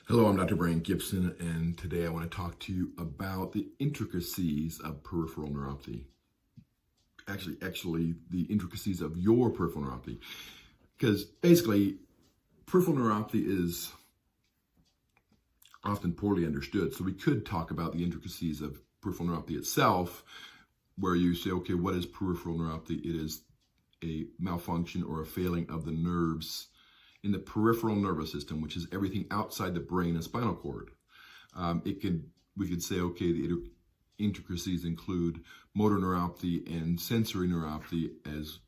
Hello, I'm Dr. Brian Gibson, and today I want to talk to you about the intricacies of peripheral neuropathy. Actually, the intricacies of your peripheral neuropathy. Because basically, peripheral neuropathy is often poorly understood. So we could talk about the intricacies of peripheral neuropathy itself, where you say, okay, what is peripheral neuropathy? It is a malfunction or a failing of the nerves in the peripheral nervous system, which is everything outside the brain and spinal cord. We could say, okay, the intricacies include motor neuropathy and sensory neuropathy as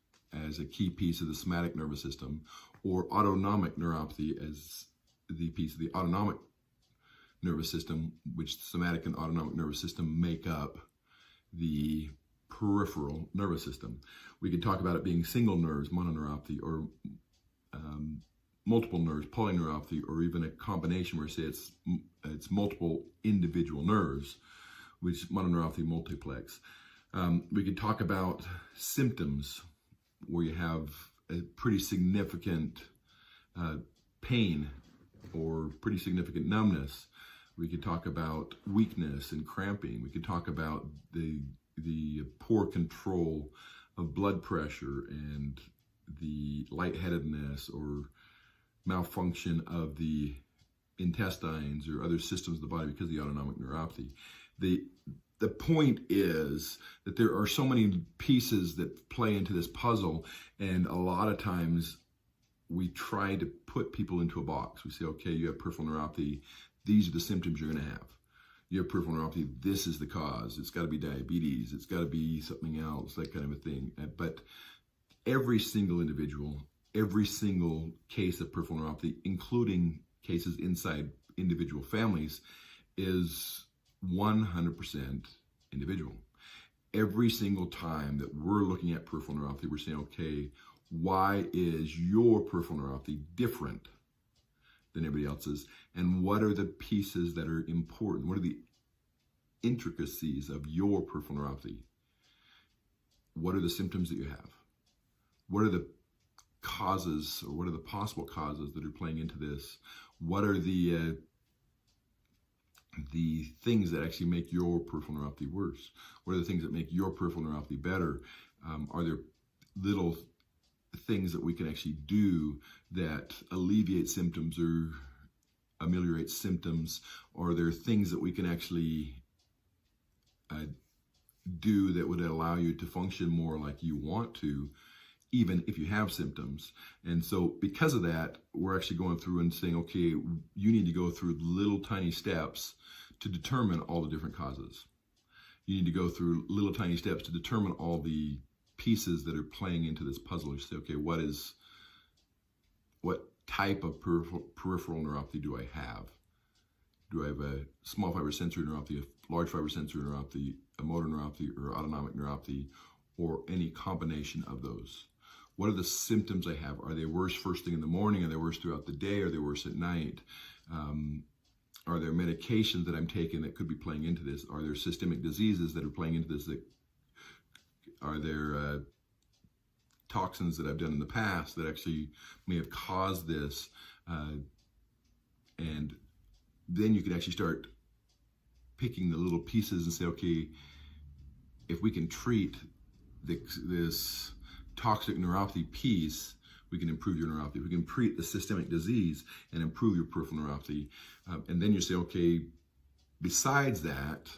a key piece of the somatic nervous system, or autonomic neuropathy as the piece of the autonomic nervous system, which the somatic and autonomic nervous system make up the peripheral nervous system. We could talk about it being single nerves, mononeuropathy, or multiple nerves, polyneuropathy, or even a combination where say it's multiple individual nerves, which mononeuropathy multiplex. We could talk about symptoms where you have a pretty significant pain or pretty significant numbness. We could talk about weakness and cramping. We could talk about the poor control of blood pressure and the lightheadedness or malfunction of the intestines or other systems of the body because of the autonomic neuropathy. The point is that there are so many pieces that play into this puzzle, and a lot of times we try to put people into a box. We say, okay, you have peripheral neuropathy, these are the symptoms you're going to have. You have peripheral neuropathy, this is the cause. It's got to be diabetes, it's got to be something else, that kind of a thing. But every single individual, every single case of peripheral neuropathy, including cases inside individual families, is 100% individual. Every single time that we're looking at peripheral neuropathy, we're saying, okay, why is your peripheral neuropathy different than everybody else's? And what are the pieces that are important? What are the intricacies of your peripheral neuropathy? What are the symptoms that you have? What are the causes, or what are the possible causes that are playing into this? What are the things that actually make your peripheral neuropathy worse? What are the things that make your peripheral neuropathy better? Are there little things that we can actually do that alleviate symptoms or ameliorate symptoms? Or are there things that we can actually do that would allow you to function more like you want to, even if you have symptoms? And so because of that, we're actually going through and saying, okay, you need to go through little tiny steps to determine all the different causes. You need to go through little tiny steps to determine all the pieces that are playing into this puzzle. You say, okay, what type of peripheral neuropathy do I have? Do I have a small fiber sensory neuropathy, a large fiber sensory neuropathy, a motor neuropathy, or autonomic neuropathy, or any combination of those? What are the symptoms I have? Are they worse first thing in the morning? Are they worse throughout the day? Are they worse at night? Are there medications that I'm taking that could be playing into this? Are there systemic diseases that are playing into this? Are there toxins that I've done in the past that actually may have caused this? And then you can actually start picking the little pieces and say, okay, if we can treat this toxic neuropathy piece, we can improve your neuropathy. We can treat the systemic disease and improve your peripheral neuropathy. And then you say, okay, besides that,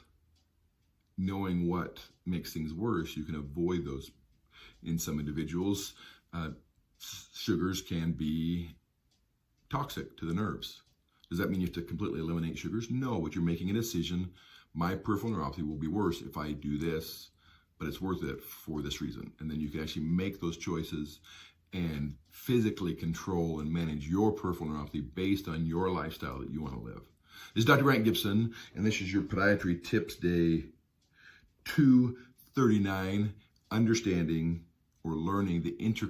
knowing what makes things worse, you can avoid those. In some individuals, sugars can be toxic to the nerves. Does that mean you have to completely eliminate sugars? No, but you're making a decision. My peripheral neuropathy will be worse if I do this, but it's worth it for this reason. And then you can actually make those choices and physically control and manage your peripheral neuropathy based on your lifestyle that you want to live. This is Dr. Brian Gibson, and this is your Podiatry Tips Day 239, understanding or learning the intricacies